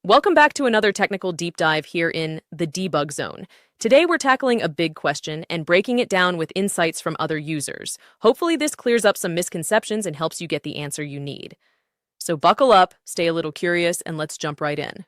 Welcome back to another technical deep dive here in the debug zone. Today we're tackling a big question and breaking it down with insights from other users. Hopefully this clears up some misconceptions and helps you get the answer you need. So buckle up, stay a little curious, and let's jump right in.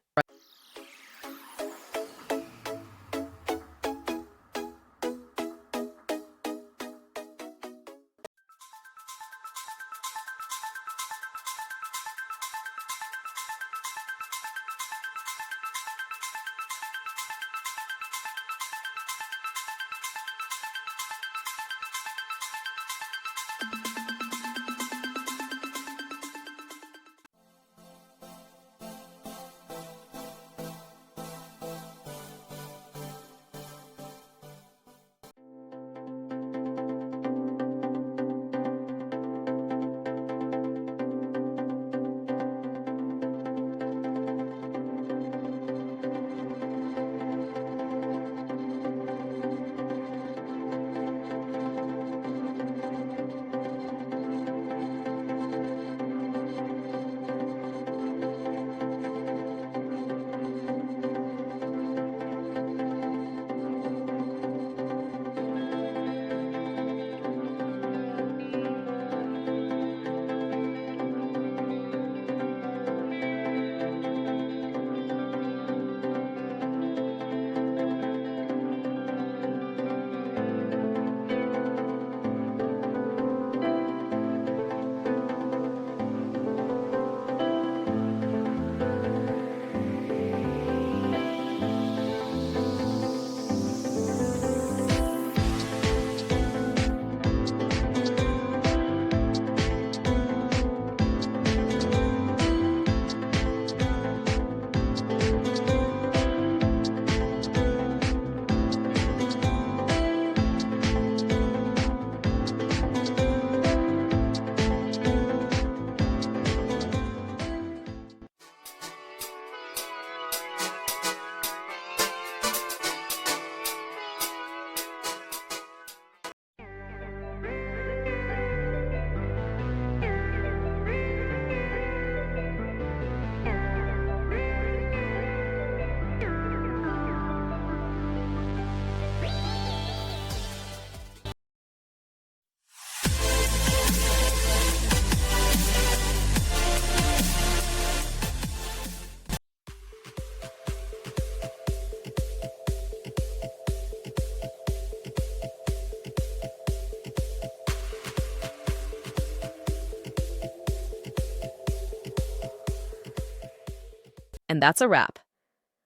And that's a wrap.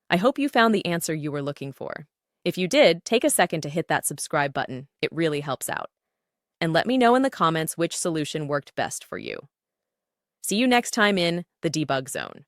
I hope you found the answer you were looking for. If you did, take a second to hit that subscribe button. It really helps out. And let me know in the comments which solution worked best for you. See you next time in the debug zone.